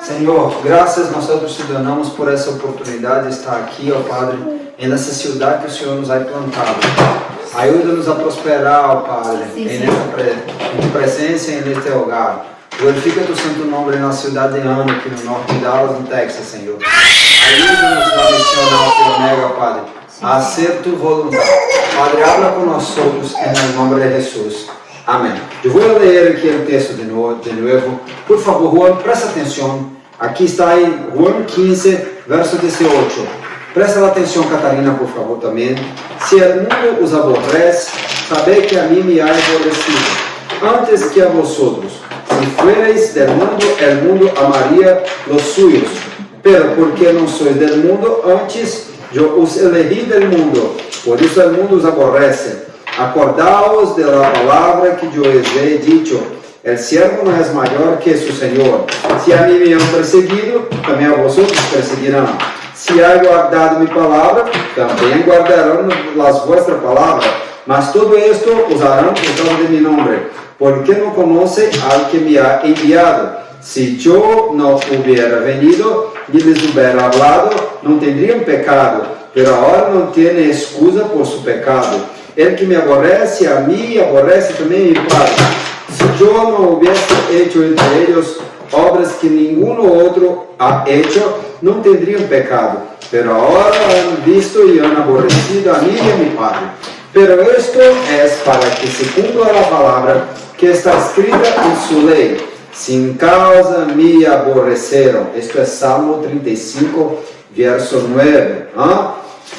Senhor, graças nós te damos por essa oportunidade de estar aqui, ó Padre, nessa cidade que o Senhor nos ha plantado. Ajuda-nos a prosperar, ó Padre, em tu presença e neste hogar. Glorifica tu santo nome na cidade de Ana, aqui no norte de Dallas, no Texas, Senhor. Ajuda-nos a missionar o teu nega, Padre, a ser tu vontade. Padre, habla com nós outros, em nome de Jesus. Amém. Eu vou ler aqui o texto de novo. Por favor, Juan, presta atenção. Aqui está em Juan 15, verso 18. Presta atenção, Catarina, por favor, também. Se o mundo os aborrece, sabei que a mim me ha aborrecido, antes que a vosotros. Si fuereis del mundo, el mundo amaría los suyos. Pero porque no sois del mundo, antes yo os elegí del mundo. Por eso el mundo os aborrece. Acordaos de la palabra que yo os he dicho. El siervo no es mayor que su Señor. Si a mí me han perseguido, también a vosotros perseguirán. Si hay guardado mi palabra, también guardarán las vuestras palabras. Mas todo esto os harán por causa de mi nombre, porque no conoce al que me ha enviado. Si yo no hubiera venido y les hubiera hablado, no tendrían pecado, pero ahora no tiene excusa por su pecado. El que me aborrece a mí, aborrece también mi Padre. Si yo no hubiese hecho entre ellos obras que ninguno otro ha hecho, no tendrían pecado, pero ahora han visto y han aborrecido a mí y a mi Padre. Pero esto es para que se cumpla la palabra que está escrita en su ley. Sin causa me aborreceram. Esto es Salmo 35, verso 9.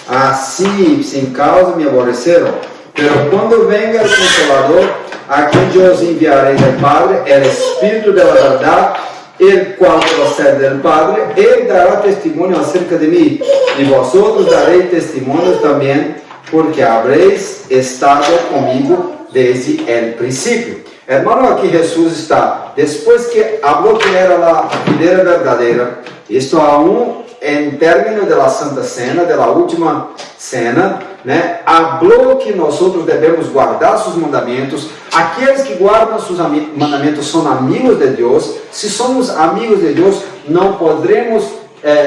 Así, sin causa me aborreceram. Pero cuando venga el Consolador, a quien yo os enviaré del Padre, el Espíritu de la verdad, el cual procede del Padre, él dará testimonio acerca de mí. Y vosotros daréis testimonio también, porque habréis estado comigo desde el principio. Hermano, aquí Jesús está, después que habló que era la videira verdadeira, esto aún en términos de la Santa Cena, de la última cena, né? Habló que nosotros debemos guardar sus mandamentos. Aqueles que guardam sus mandamentos são amigos de Deus. Se somos amigos de Deus, não podremos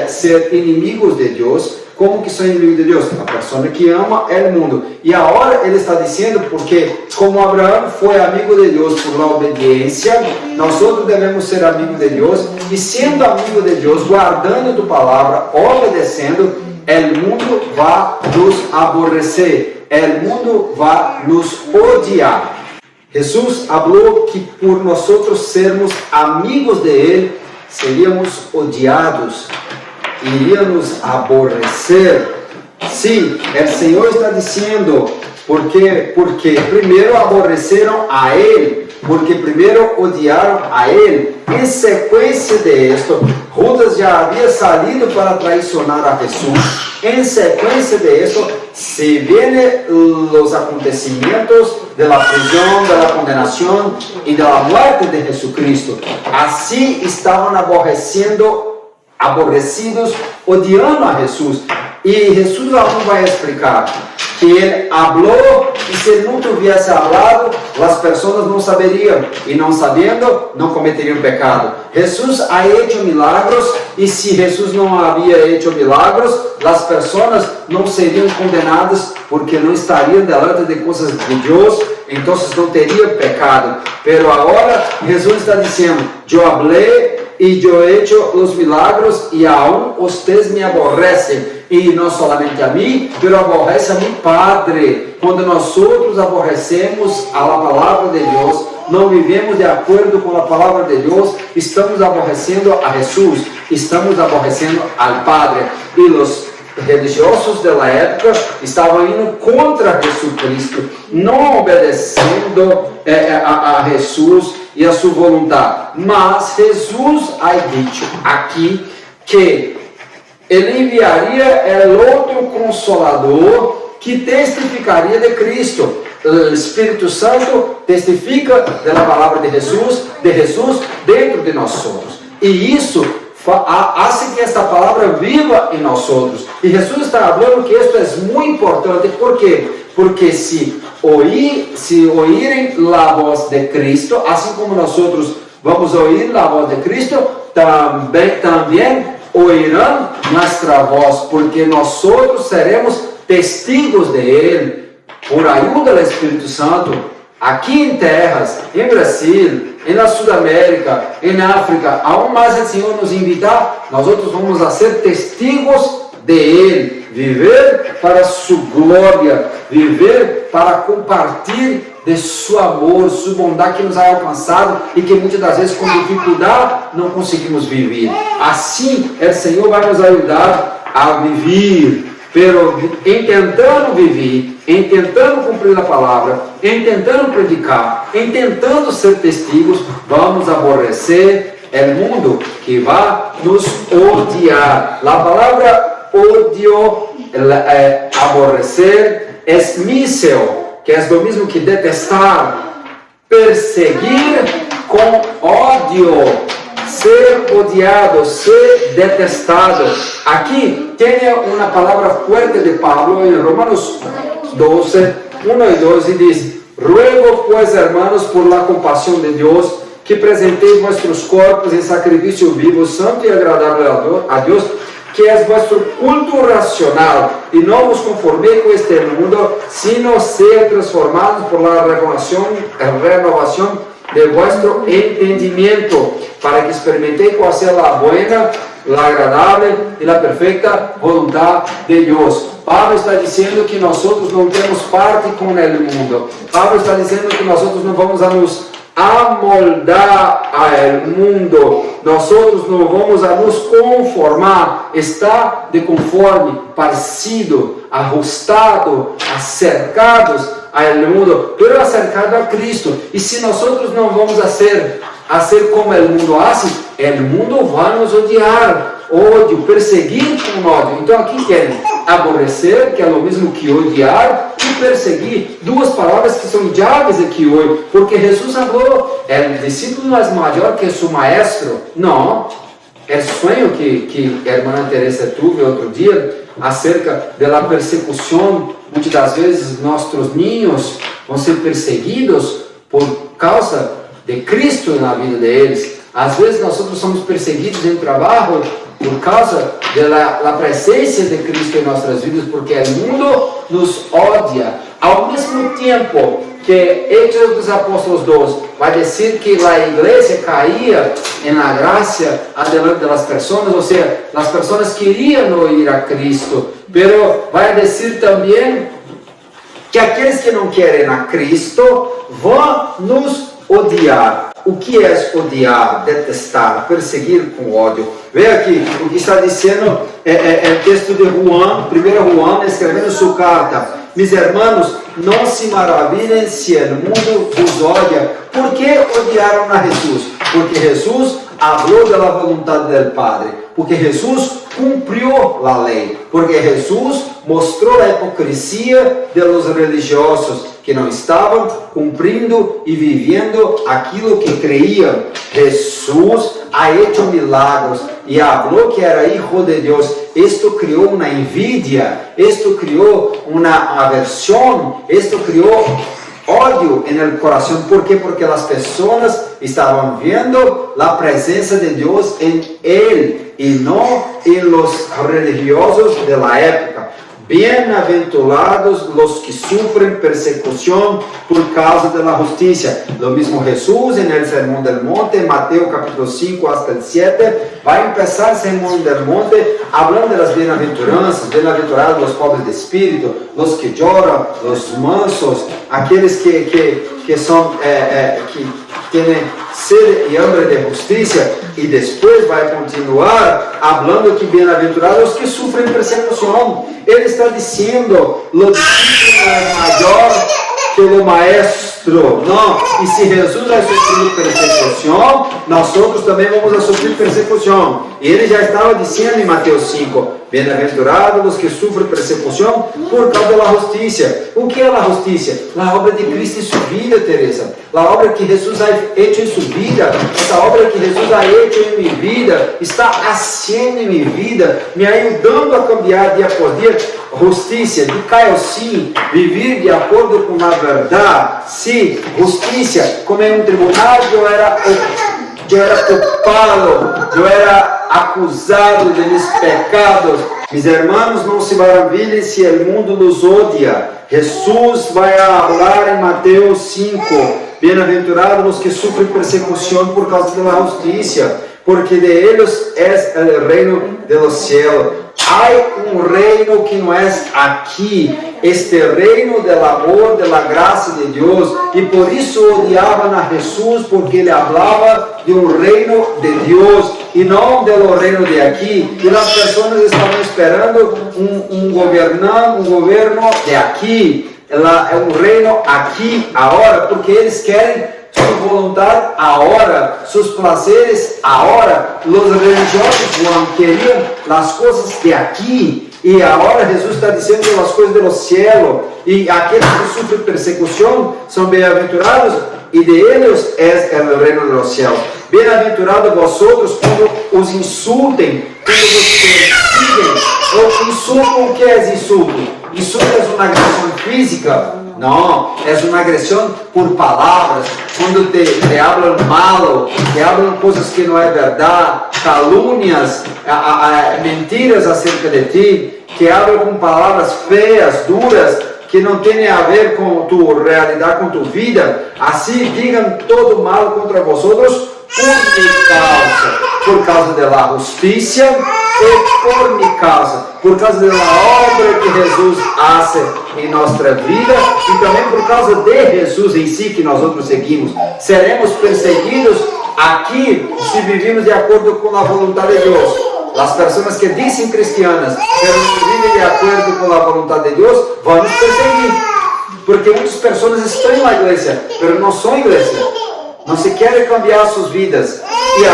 ser inimigos de Deus. Como que são inimigos de Deus? A pessoa que ama o mundo. E agora ele está dizendo, porque como Abraão foi amigo de Deus por la obediência, nós outros devemos ser amigos de Deus. E sendo amigo de Deus, guardando tua palavra, obedecendo, o mundo vai nos aborrecer. O mundo vai nos odiar. Jesus falou que por nós sermos amigos de Ele, seríamos odiados. Iríamos aborrecer. Sim, o Senhor está dizendo, porque primeiro aborreceram a Ele, porque primeiro odiaram a Ele. Em sequência de esto, Judas já havia salido para traicionar a Jesus. Em sequência de esto, se vienen os acontecimentos de la prisión, de la condenación y de la muerte de Jesucristo. Assim estavam aborrecidos, odiando a Jesus. E Jesus aún vai explicar que ele falou, e se ele não tivesse falado, as pessoas não saberiam, e não sabendo, não cometeriam pecado. Jesus ha hecho milagros, e se Jesus não havia hecho milagros, as pessoas não seriam condenadas, porque não estariam delante de coisas de Deus, então não teriam pecado. Pero agora Jesus está dizendo, eu falei, e eu he hecho os milagros, e aún ustedes me aborrecem. E não solamente a mim, mas aborrece a mi Padre. Quando nós outros aborrecemos a palavra de Deus, não vivemos de acordo com a palavra de Deus, estamos aborrecendo a Jesus, estamos aborrecendo ao Padre. E os religiosos da época estavam indo contra Jesucristo, não obedecendo a Jesus e a sua vontade. Mas Jesus ha dito aqui que ele enviaria o outro Consolador que testificaria de Cristo. O Espírito Santo testifica da palavra de Jesus dentro de nós outros. E isso faz que esta palavra viva em nós outros. E Jesus está falando que isto é muito importante. ¿Por quê? Porque se oírem a voz de Cristo, assim como nós outros vamos ouvir a voz de Cristo, também oirão nuestra voz, porque nosotros seremos testigos de Ele, por ajuda do Espírito Santo, aqui em terras, em Brasil, na Sudamérica, em África, aún mais o Senhor nos invitar, nós outros vamos a ser testigos de Ele, viver para sua glória, viver para compartilhar de seu amor, sua bondade que nos ha alcançado e que muitas das vezes com dificuldade não conseguimos viver. Assim, o Senhor vai nos ajudar a viver, pero tentando viver, tentando cumprir a palavra, tentando predicar, tentando ser testigos, vamos aborrecer o mundo que vai nos odiar. A palavra odio, aborrecer, é mísel, que é o mesmo que detestar, perseguir com ódio, ser odiado, ser detestado. Aqui tem uma palavra forte de Pablo em Romanos 12, 1 e 2, e diz: ruego pues, hermanos, por la compasión de Dios, que presentéis vuestros corpos em sacrifício vivo, santo e agradável a Deus, que é vuestro culto racional, e não vos conforméis com este mundo, sino ser transformados por la renovación de vuestro entendimiento, para que experimentéis qual seja a buena, a agradável e a perfeita vontade de Deus. Pablo está dizendo que nós não temos parte com o mundo. Pablo está dizendo que nós não vamos a nos amoldar ao mundo. Nós não vamos a nos conformar, estar de conforme, parecido, ajustado, acercados ao mundo, pero acercado a Cristo. E se nós não vamos a ser como o mundo faz, o mundo vai nos odiar. Ódio, perseguir com ódio. Então aqui querem aborrecer, que é o mesmo que odiar, e perseguir, duas palavras que são chaves aqui hoje, porque Jesus falou, o discípulo não é maior que seu maestro. Não, é o sonho que a irmã Teresa teve outro dia, acerca da persecução. Muitas das vezes nossos ninhos vão ser perseguidos por causa de Cristo na vida deles. Às vezes nós somos perseguidos em trabalho por causa da presença de Cristo em nossas vidas, porque o mundo nos odia. Ao mesmo tempo que Hechos dos Apóstolos 2 vai dizer que a igreja caía na graça adiante das pessoas, ou seja, as pessoas queriam ouvir a Cristo, pero vai dizer também que aqueles que não querem a Cristo vão nos odiar. O que é odiar, detestar, perseguir com ódio? Veja aqui o que está dizendo o texto de Juan, 1 Juan, escrevendo sua carta. Mis hermanos, não se maravilhem se o mundo vos odia. Por que odiaram a Jesus? Porque Jesus falou da vontade do Padre. Porque Jesus cumpriu a lei. Porque Jesus mostrou a hipocrisia dos religiosos que não estavam cumprindo e vivendo aquilo que creiam. Jesus ha hecho milagros e falou que era Hijo de Deus. Isto criou uma envidia, isto criou uma aversão, isto criou ódio no coração. ¿Por quê? Porque as pessoas estavam vendo a presença de Deus em Ele e não em los religiosos da época. Bem-aventurados os que sofrem persecução por causa da justiça. Lo mismo Jesus no Sermão del Monte, Mateus capítulo 5 hasta el 7, vai começar o Sermão del Monte falando das bem-aventuranças. Bem-aventurados os pobres de espírito, os que choram, os mansos, aqueles que são que têm sede e hambre de justiça. E depois vai continuar falando que bem-aventurados os que sofrem persecução. Ele está dizendo, o discípulo é maior que o maestro. Não, e se Jesus vai sofrer persecução, nós outros também vamos sofrer persecução. E ele já estava dizendo em Mateus 5, bem-aventurados os que sofrem persecução por causa da justiça. O que é a justiça? A obra de Cristo em sua vida, Teresa. A obra que Jesus ha hecho em sua vida. Essa obra que Jesus ha hecho em minha vida, está fazendo em minha vida, me ajudando a cambiar dia por dia. Justiça, de caio sim, viver de acordo com a verdade. Sim, justiça, como em um tribunal eu era eu era culpado, eu era acusado de mis pecados. Mis hermanos, não se maravilhem se o mundo los odia. Jesus vai falar em Mateus 5, bem-aventurados os que sofrem persecução por causa da justiça, porque de eles é o reino de los cielos. Há reino que não é aqui, este reino do amor, da graça de Deus, e por isso odiavam a Jesus, porque ele falava de reino de Deus e não do reino de aqui, e as pessoas estavam esperando governo de aqui, é reino aqui, agora, porque eles querem sua vontade agora, seus prazeres agora. Os religiosos não queriam as coisas de aqui, e agora Jesus está dizendo as coisas do céu, e aqueles que sofrem persecução são bem-aventurados, e de eles é o reino dos céus. Bem-aventurados vosotros quando os insultem, quando os persigam, ou insultam. O que é insulto? Insulto é uma agressão física? Não, é uma agressão por palavras, quando te falam mal, te falam coisas que não é verdade, calúnias, mentiras acerca de ti, que falam com palavras feias, duras, que não tem a ver com tua realidade, com tua vida. Assim digam todo mal contra vosotros por causa da justiça e por minha causa, por causa da obra que Jesus faz em nossa vida e também por causa de Jesus em si que nós outros seguimos. Seremos perseguidos aqui se vivemos de acordo com a vontade de Deus. As pessoas que dizem cristianas, mas não vivem de acordo com a vontade de Deus, vão nos perseguir, porque muitas pessoas estão na igreja, mas não são igreja. Não se querem cambiar suas vidas. E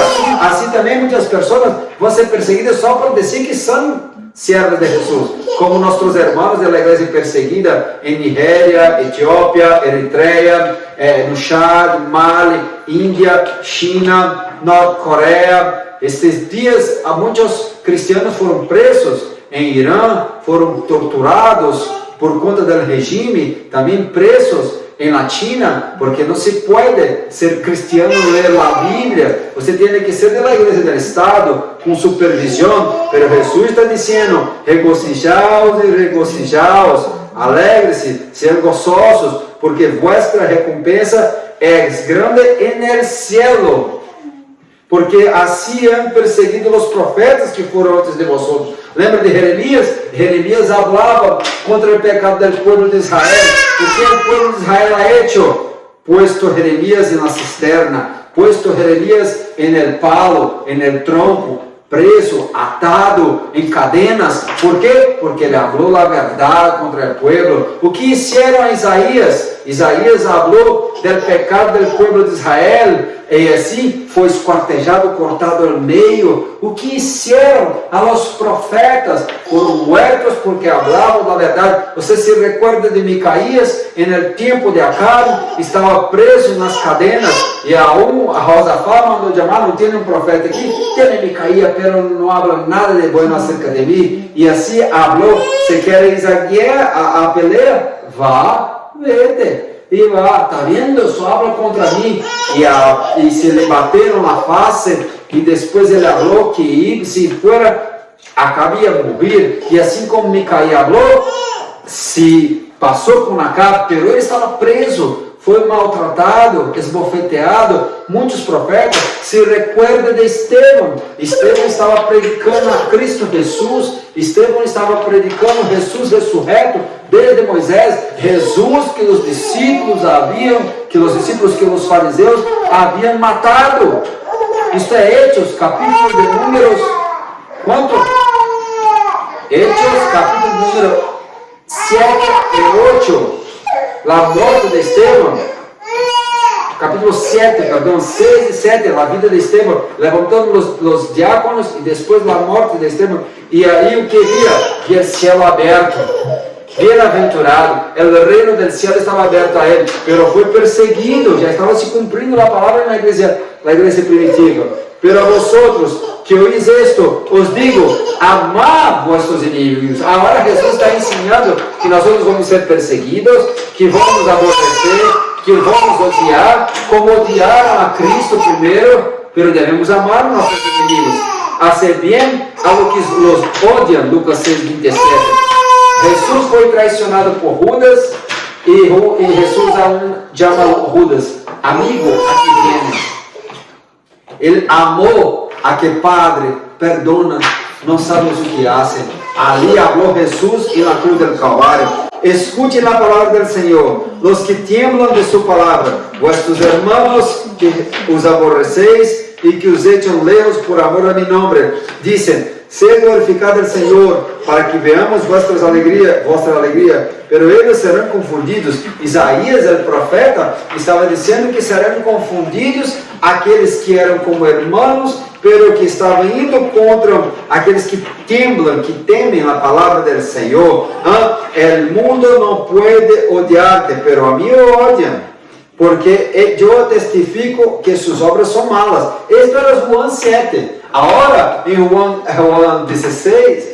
assim também muitas pessoas vão ser perseguidas só por dizer que são servos de Jesus. Como nossos irmãos da igreja perseguida em Nigéria, Etiópia, Eritreia, no Chad, Mali, Índia, China, Norte Coreia. Estes dias, muitos cristianos foram presos em Irã, foram torturados por conta do regime, também presos na China, porque não se pode ser cristiano e ler a Bíblia, você tem que ser da igreja do Estado, com supervisão, mas Jesus está dizendo, regozijaos e regozijaos, alegre-se, sejam gozosos, porque vossa recompensa é grande no cielo, porque assim han perseguido os profetas que foram antes de vosotros. Lembra de Jeremias? Jeremias falava contra o pecado do povo de Israel. O que o povo de Israel ha hecho? Puesto Jeremias na cisterna, puesto Jeremias el palo, el tronco, preso, atado, em cadenas. Por quê? Porque ele falou a verdade contra o povo. O que fizeram a Isaías? Isaías falou do pecado do povo de Israel, e assim foi esquartejado, cortado ao meio. O que fizeram a los profetas? Foram mortos porque falavam a verdade. Você se recorda de Micaías? No tempo de Acabe, estava preso nas cadenas, e a Josafá mandou chamar, não tem profeta aqui, tem Micaías, pero não habla nada de bueno acerca de mim. E assim falou, se queres a peleia, vá, vete. E lá, está vendo? Só habla contra mim. E se lhe bateram na face. E depois ele falou que se fora, Acabe ia morrer. E assim como Micaías falou, se passou com Acabe, pero ele estava preso, foi maltratado, esbofeteado. Muitos profetas se recordam de Estevão. Estevão estava predicando a Cristo Jesus. Estevão estava predicando Jesus ressurreto desde Moisés. Jesus que os discípulos que os fariseus haviam matado. Isto é Hechos, capítulo de números. Quanto? Hechos, capítulo número 7 e 8. A morte de Estevão, capítulo 7, perdão, 6 e 7, a vida de Estevão, levantando os diáconos e depois a morte de Estevão. E aí o que via? O céu aberto. Bem-aventurado, o reino do céu estava aberto a ele, mas foi perseguido, já estava se cumprindo a palavra na igreja primitiva. Pero a vosotros que oís esto, os digo, amad vossos inimigos. Agora Jesus está ensinando que nós vamos ser perseguidos, que vamos aborrecer, que vamos odiar, como odiaram a Cristo primeiro. pero devemos amar nossos inimigos, hacer bien a los que los odian, Lucas 6:27. Jesús foi traicionado por Judas e Jesus aún chama Judas, amigo, aqui viene. Ele amou aquele Padre, perdona, não sabes o que fazem. Ali falou Jesus e na cruz do Calvário. Escuchen la palavra del Senhor, los que tiemblan de su palabra, vuestros hermanos que os aborreceis e que os echan lejos por amor a mi nombre, dicen, sea glorificado el Senhor, para que veamos vuestra alegria, pero eles serão confundidos. Isaías, o profeta, estava dizendo que serão confundidos aqueles que eram como irmãos, pero que estavam indo contra aqueles que temblam, que temem a palavra do Senhor. El mundo não pode odiar-te, pero a mim odiam, porque eu testifico que suas obras são malas. Esto era Juan 7. Agora, em Juan 16,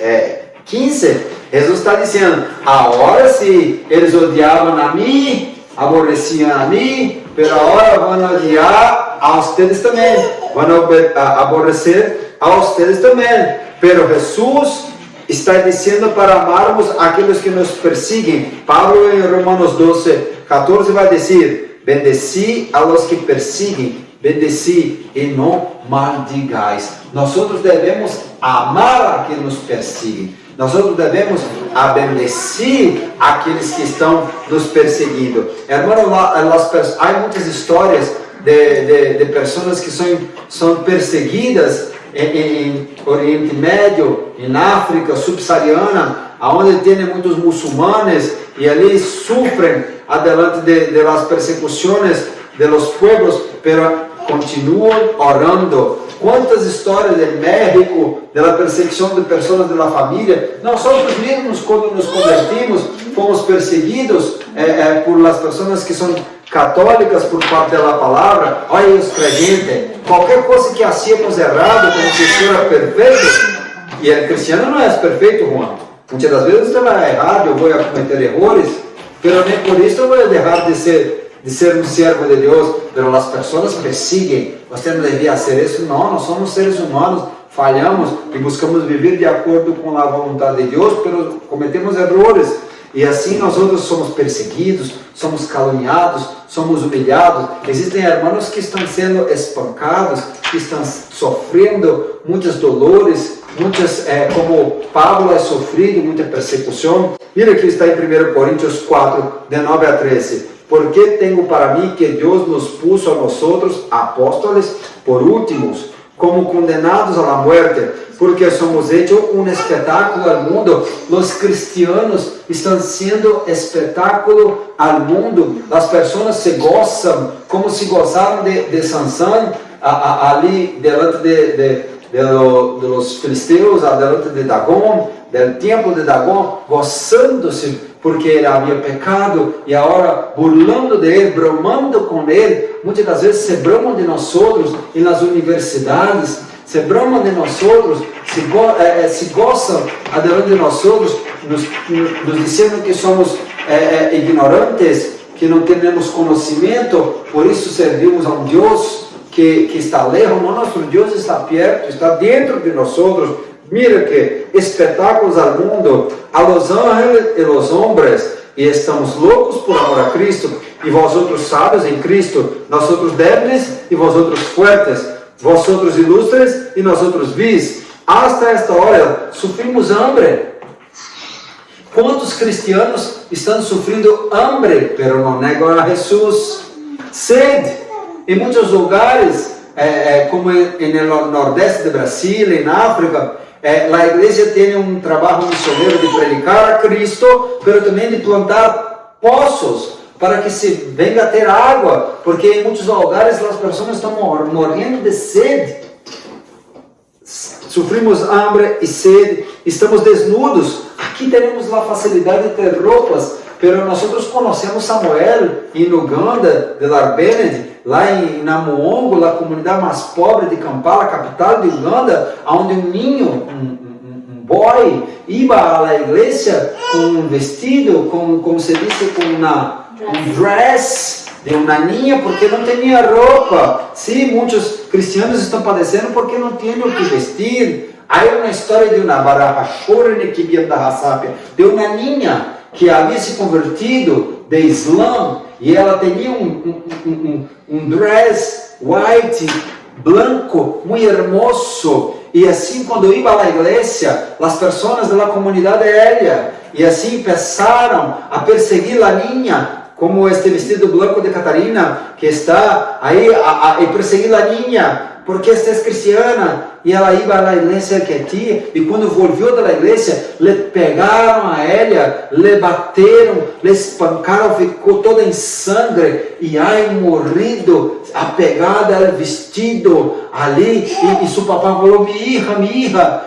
15, Jesus está dizendo, agora se eles odiavam a mim, aborreciam a mim, pero agora vão odiar a ustedes também, vão aborrecer a ustedes também. Pero Jesus está dizendo para amarmos aqueles que nos perseguem. Pablo em Romanos 12:14 vai dizer, bendeci a los que perseguem, bendeci e não maldigais. Nós devemos amar a quem nos perseguem. Nós devemos bendecir aqueles que estão nos perseguindo. Hermano, há muitas histórias de pessoas que são perseguidas em Oriente Médio, em África subsaariana, onde tem muitos muçulmanos e ali sofrem adelante de las persecuções de los pueblos, pero continuam orando. Quantas histórias de México, da perseguição de pessoas da família. Nós mesmos, quando nos convertimos, fomos perseguidos por las pessoas que são católicas por parte da palavra. Olha os crentes, qualquer coisa que hacíamos errado, como se isso era perfeito, e o cristiano não é perfeito, Juan. Muitas das vezes você vai errar, eu vou cometer erros, mas nem por isso eu vou deixar de ser um servo de Deus, mas as pessoas perseguem. Você não devia ser isso. Não, nós somos seres humanos, falhamos e buscamos viver de acordo com a vontade de Deus, mas cometemos erros. E assim nós outros somos perseguidos, somos caluniados, somos humilhados. Existem irmãos que estão sendo espancados, que estão sofrendo muitos dolores, como Pablo é sofrido, muita persecução. Mira que está em 1 Coríntios 4, de 9 a 13. Porque tenho para mim que Deus nos puso a nós apóstolos por últimos, como condenados à morte, porque somos hechos um espetáculo ao mundo. Os cristianos estão sendo espetáculo ao mundo. As pessoas se gozam, como se gozaram de Sansão, ali delante de los filisteus, delante de Dagom, do templo de Dagom, gozando-se, porque ele havia pecado, e agora burlando dele, bromando com ele. Muitas das vezes se bramam de nós outros, e nas universidades, se bramam de nós outros, se gozam adiante de nós outros, nos dizendo que somos ignorantes, que não temos conhecimento, por isso servimos a um Deus que está lejos. Não, nosso Deus está perto, está dentro de nós outros. Mira que espetáculos ao mundo, a los ángeles e los hombres, e estamos loucos por amor a Cristo, e vós outros sábios em Cristo, nós outros débiles e vós outros fuertes, vós outros ilustres e nós outros vis. Hasta esta hora sofrimos hambre. Quantos cristianos estão sofrendo hambre, pero não negam a Jesus? Sede. Em muitos lugares, como no Nordeste do Brasil, em África, a igreja tem um trabalho missionário de predicar a Cristo, mas também de plantar poços para que se venga a ter água, porque em muitos lugares as pessoas estão morrendo de sede. Sofrimos hambre e sede, estamos desnudos. Aqui temos a facilidade de ter roupas, mas nós conhecemos Samuel em Uganda, de Larbened, lá em Namuongo, a comunidade mais pobre de Kampala, capital de Uganda, onde um ninho, um boy, ia à igreja com um vestido, como se diz, com um dress, de uma niña porque não tinha roupa. Sim, muitos cristianos estão padecendo porque não têm o que vestir. Há uma história de uma barahashora que vianda rasapia, de uma niña que havia se convertido de Islã e ela tinha um dress white, blanco, muito hermoso. E assim, quando ia à igreja, as pessoas da comunidade aérea, e assim começaram a perseguir a niña, como este vestido blanco de Catarina, que está aí, a perseguir a niña, porque esta é cristiana, e ela ia à igreja quietinha, e quando volviu da igreja, lhe pegaram a ela, lhe bateram, lhe espancaram, ficou toda em sangue, e ai, morrido, apegada ao vestido ali, e seu papá falou, minha hija,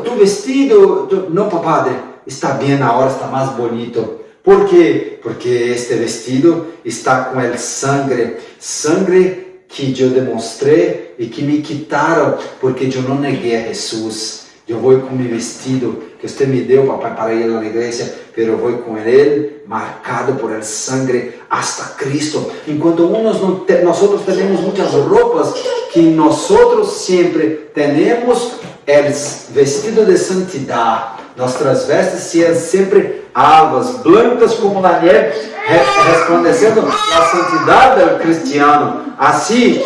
tu vestido, não, padre, está bem, agora está mais bonito. Por quê? Porque este vestido está com o sangue que eu demonstrei e que me quitaram, porque eu não neguei a Jesus. Eu vou com meu vestido que você me deu, papai, para ir à igreja, mas eu vou com ele, marcado por el sangue, hasta Cristo. Enquanto nós temos muitas roupas que nós sempre temos, o vestido de santidade. Nossas vestes são sempre alvas, blancas como a neve, resplandecendo a santidade do cristiano. Assim,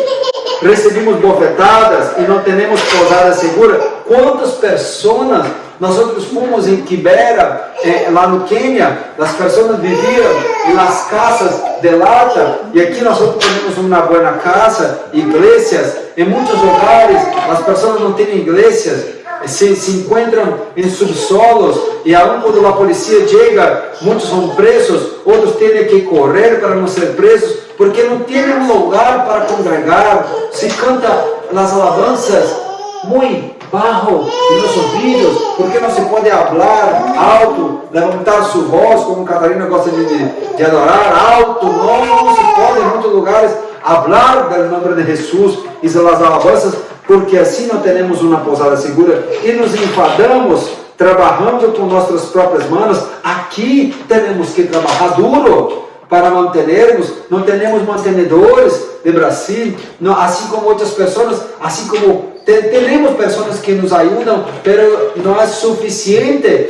recebemos bofetadas e não temos pousada segura. Quantas pessoas, nós fomos em Kibera, lá no Quênia, as pessoas viviam em las casas de lata, e aqui nós temos uma boa casa, igrejas, em muitos lugares, as pessoas não têm igrejas, se encontram em subsolos, e aún quando a polícia chega, muitos são presos, outros têm que correr para não ser presos, porque não têm um lugar para congregar. Se canta as alabanças muito baixo em nossos ouvidos, porque não se pode falar alto, levantar sua voz, como Catarina gosta de adorar, alto, não se pode em muitos lugares falar do nome de Jesus e das alabanças, porque assim não temos uma pousada segura e nos enfadamos trabalhando com nossas próprias mãos. Aqui temos que trabalhar duro para mantermos, não temos mantenedores de Brasil, não, assim como outras pessoas, assim como temos pessoas que nos ajudam, mas não é suficiente.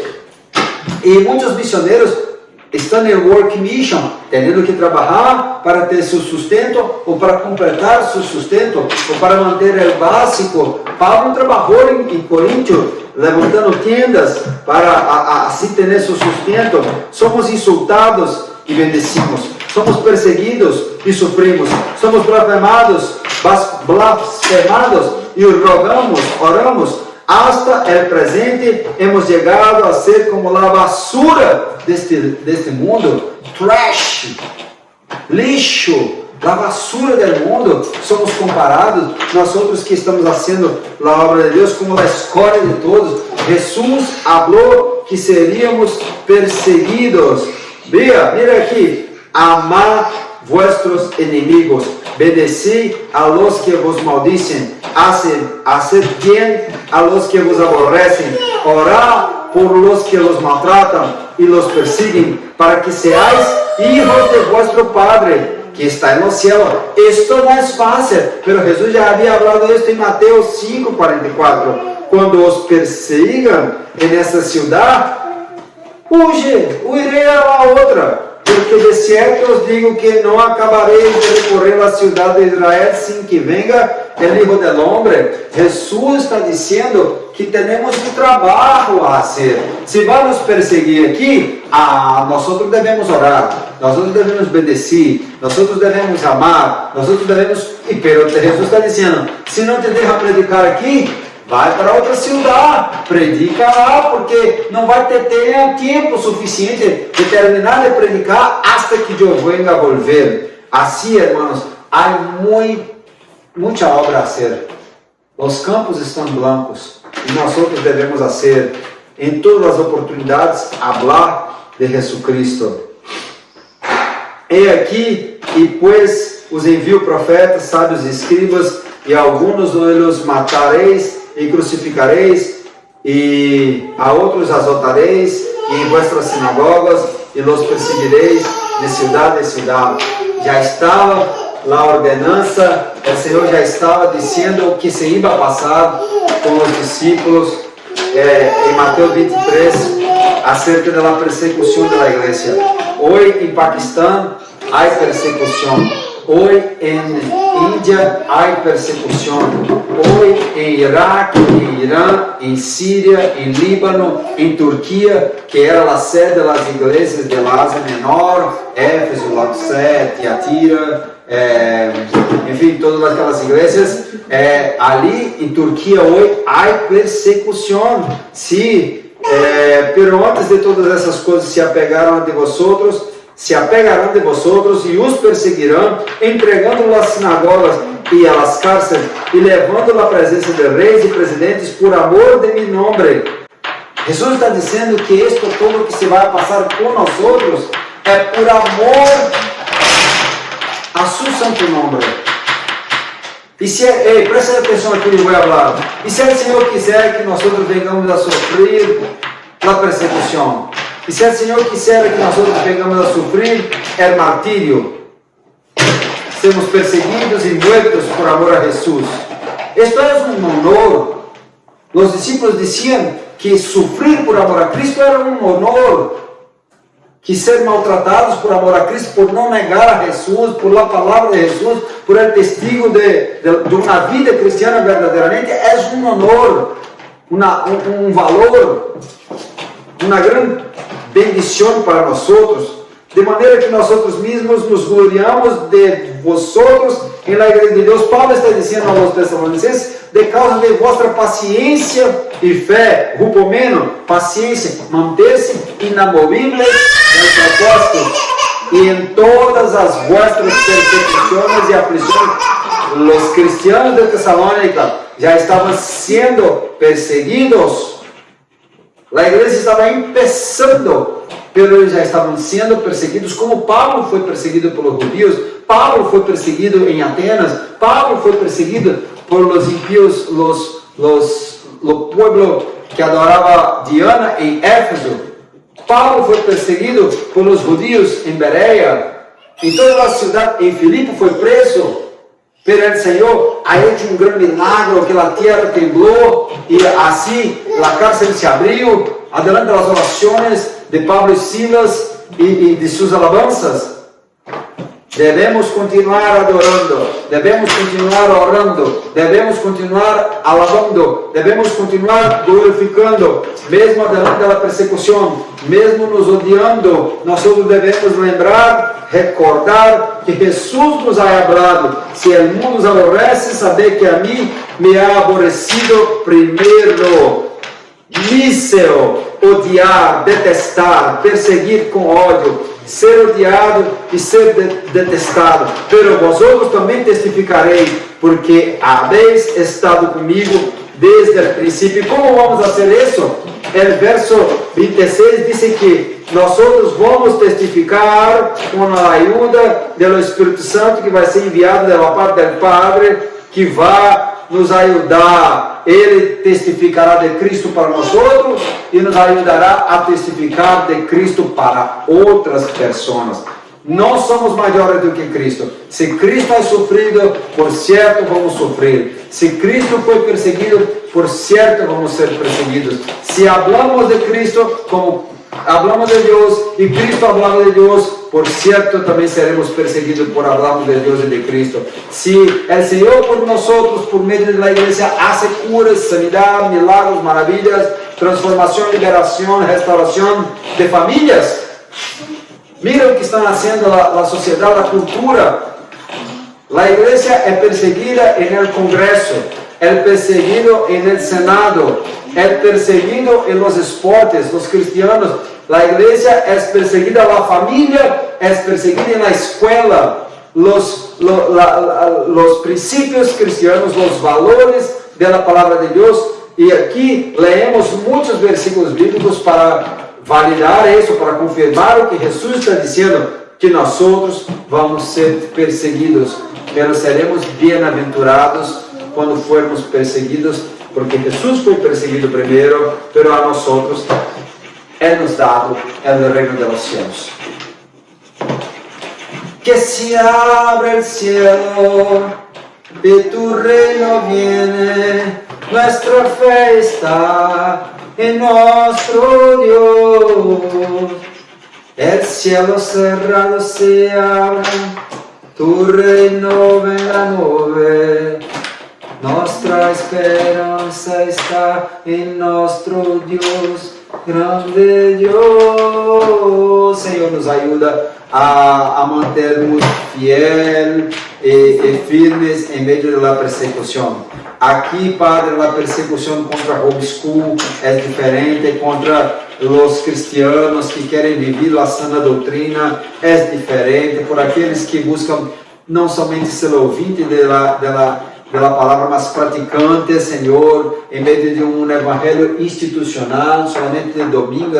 E muitos missionários estão em work mission, tendo que trabalhar para ter seu sustento, ou para completar seu sustento, ou para manter o básico. Pablo trabalhou em Coríntio, levantando tendas para assim ter seu sustento. Somos insultados e bendecimos, somos perseguidos e sofrimos, somos blasfemados e oramos, hasta el presente hemos chegado a ser como a basura deste mundo, trash, lixo, a basura do mundo. Somos comparados, nós outros que estamos fazendo a obra de Deus, como a escória de todos. Jesus falou que seríamos perseguidos. Mira aqui, amar vuestros inimigos, bendecid a los que vos maldicen, haced bien a los que vos aborrecen, orad por los que los maltratan y los persiguen, para que seáis hijos de vuestro Padre que está en los cielos. Esto no es fácil, pero Jesús ya había hablado de esto en Mateo 5:44. Cuando os persigan en esta ciudad, huiré a la otra, porque de cierto os digo que não acabareis de recorrer a cidade de Israel sem que venga o Hijo del Hombre. Jesus está dizendo que temos um trabalho a fazer. Se vai nos perseguir aqui, nós devemos orar, nós devemos bendecir, nós devemos amar, nós devemos... Pero Jesus está dizendo, se não te deixa predicar aqui, vai para outra cidade, predica lá, porque não vai ter tempo suficiente de terminar de predicar hasta que eu venha a volver. Assim, irmãos, há muita obra a fazer. Os campos estão blancos e nós outros devemos fazer em todas as oportunidades falar de Jesucristo. E aqui, e pues os envio profetas, sábios e escribas, e alguns os matareis e crucificareis, e a outros azotareis, e em vuestras sinagogas, e los perseguireis, de ciudad en ciudad. Ya estaba la ordenanza, el Señor ya estaba diciendo que se iba a pasar con los discípulos en Mateo 23 acerca de la persecución de la iglesia. Hoy en Pakistán hay persecución. Hoy en India hay persecución. Hoy en Irak, en Irán, en Siria, en Líbano, en Turquía, que era la sede de las iglesias del Asia Menor, Éfeso, Laodicea, Tiatira, en fin, todas aquelas iglesias. Ali en Turquía hoy hay persecución. Sí, pero antes de todas essas coisas se apegaram de vosotros, se apegarão de vosotros e os perseguirão, entregando-lo às sinagogas e às cárceles, e levando-lo à presença de reis e presidentes por amor de mi nombre. Jesus está dizendo que isto todo que se vai passar com nós outros é por amor a su santo nome. E se, presta atenção aqui no que eu vou falar. E se o Senhor quiser que nós outros venhamos a sofrer a persecução, e se o Senhor quiser que nós outros venhamos a sofrer o martírio, sermos perseguidos e muertos por amor a Jesus, isto é honor. Os discípulos diziam que sofrer por amor a Cristo era honor, que ser maltratados por amor a Cristo, por não negar a Jesus, por la palavra de Jesus, por el testigo de uma vida cristiana verdadeiramente, é honor, valor, uma grande bendição para nós outros, de maneira que nós outros mesmos nos gloriamos de vosotros em la igreja de Deus. Paulo está dizendo aos Tessalonicenses, de causa de vossa paciência e fé, rupomeno, paciência, manter-se inamovíveis no propósito, e em todas as vossas persecuções e aflições. Os cristianos de Tessalônica já estavam sendo perseguidos. A igreja estava começando, mas eles já estavam sendo perseguidos, como Paulo foi perseguido pelos judeus, Paulo foi perseguido em Atenas, Paulo foi perseguido por los impíos, o pueblo que adorava Diana em Éfeso. Paulo foi perseguido pelos judeus em Bereia, em toda a cidade, em Filipe foi preso. Pero o Senhor ha hecho um grande milagre, que a terra temblou e assim a cárcel se abriu, adelante das orações de Pablo e Silas e de suas alabanças. Devemos continuar adorando, devemos continuar orando, devemos continuar alabando, devemos continuar glorificando, mesmo adiante da persecução, mesmo nos odiando, nós devemos lembrar, recordar que Jesus nos ha hablado. Se o mundo nos aborrece, saber que a mim me ha aborrecido primeiro. Mísero, odiar, detestar, perseguir com ódio, ser odiado e ser detestado. Pero vosotros também testificareis, porque habéis estado comigo desde o princípio. Como vamos fazer isso? O verso 26 diz que nós vamos testificar com a ajuda do Espírito Santo, que vai ser enviado da parte do Padre, que vai nos ajudar. Ele testificará de Cristo para nós outros e nos ajudará a testificar de Cristo para outras pessoas. Não somos maiores do que Cristo. Se Cristo é sofrido, por certo vamos sofrer. Se Cristo foi perseguido, por certo vamos ser perseguidos. Se hablamos de Cristo, como hablamos de Deus, e Cristo hablava de Deus, por certo também seremos perseguidos por hablamos de Deus e de Cristo. Se o Senhor por nós, por meio da igreja, hace curas, sanidade, milagros, maravilhas, transformação, liberação, restauração de famílias, mira o que está nascendo a sociedade, a cultura. A igreja é perseguida no Congresso, é perseguido no Senado, é perseguido em los esportes, os cristianos. A igreja é perseguida, a família é perseguida na escola. Los princípios cristianos, os valores da palavra de Deus. E aqui leemos muitos versículos bíblicos para validar isso, para confirmar o que Jesus está dizendo, que nós outros vamos ser perseguidos, mas seremos bem-aventurados quando formos perseguidos, porque Jesus foi perseguido primeiro, mas a nós outros é nos dado o reino dos céus. que se abra el cielo y tu reino viene, nuestra fe está en nuestro Dios. El cielo cerrado se abre, tu reino venga nube. Nuestra esperanza está en nuestro Dios, grande Dios. Senhor, nos ajuda a mantermos fiel e firmes em meio da persecução. Aqui, Padre, a persecução contra a homeschool é diferente, contra os cristianos que querem viver a sã doutrina é diferente, por aqueles que buscam não somente ser ouvinte da palavra, mas praticante, Senhor, em meio de um evangelho institucional, somente de domingo,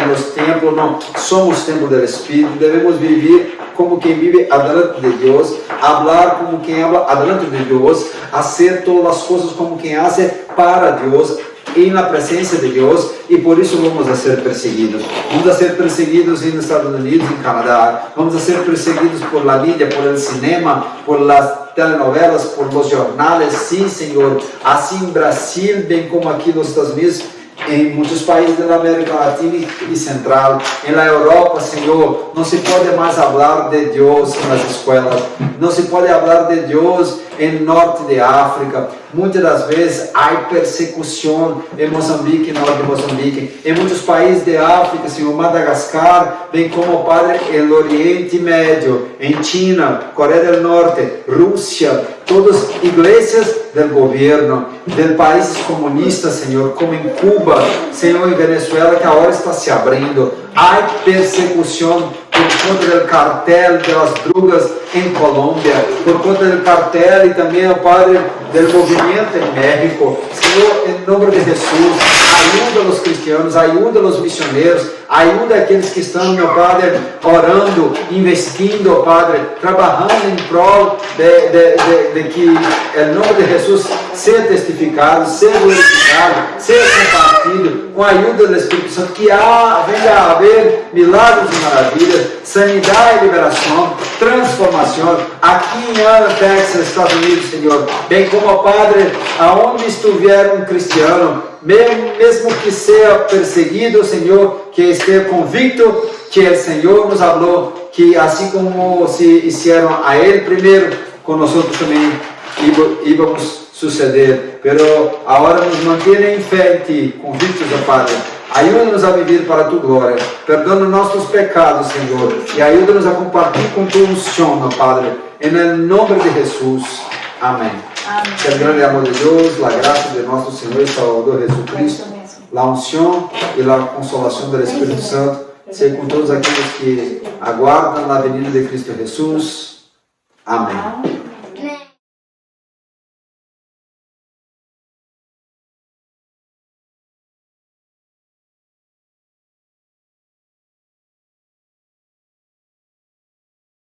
nos templos, não somos templo do Espírito, devemos viver como quem vive adentro de Deus, falar como quem habla adentro de Deus, fazer todas as coisas como quem hace para Deus, e na presença de Deus, e por isso vamos a ser perseguidos. Vamos a ser perseguidos nos Estados Unidos, em Canadá, vamos a ser perseguidos por la mídia, por el cinema, por las telenovelas, por los jornales, sim, Senhor, assim em Brasil, bem como aqui nos Estados Unidos, em muitos países da América Latina e Central, na Europa, Senhor, não se pode mais falar de Deus nas escolas, não se pode falar de Deus em norte de África. Muitas das vezes há persecução em Moçambique, norte de Moçambique, em muitos países de África, Senhor, Madagascar, bem como, Padre, el Oriente Médio, em China, Coreia do Norte, Rússia, todas igrejas do governo, de países comunistas, Senhor, como em Cuba, Senhor, em Venezuela, que agora está se abrindo. Há persecução por conta do cartel das drogas em Colômbia, por conta do cartel e também, Padre, do movimento em México. Senhor, em nome de Jesus, ajuda os cristianos, ajuda os missionários, ajuda aqueles que estão, meu Padre, orando, investindo, Padre, trabalhando em prol de que o nome de Jesus seja testificado, seja glorificado, seja compartido, com a ajuda do Espírito Santo, que venha a haver milagres e maravilhas, sanidade e liberação, transformação, aqui em Ana, Texas, Estados Unidos, Senhor, bem como, Padre, aonde estiver um cristiano, mesmo que seja perseguido, Senhor, que esteja convicto que o Senhor nos falou, que assim como se fizeram a Ele primeiro, com nós também íamos suceder. Pero agora nos mantenha em fé em Ti, convictos, ó Padre. Ajuda-nos a viver para a Tua glória. Perdona nossos pecados, Senhor, e ajuda-nos a compartilhar com Tu unção, ó Padre. Em nome de Jesus. Amém. Que el grande amor de Deus, a graça de nosso Senhor e Salvador Jesucristo, a unção e a consolação do Espírito Santo, seja com todos aqueles que aguardam a venida de Cristo Jesus. Amém.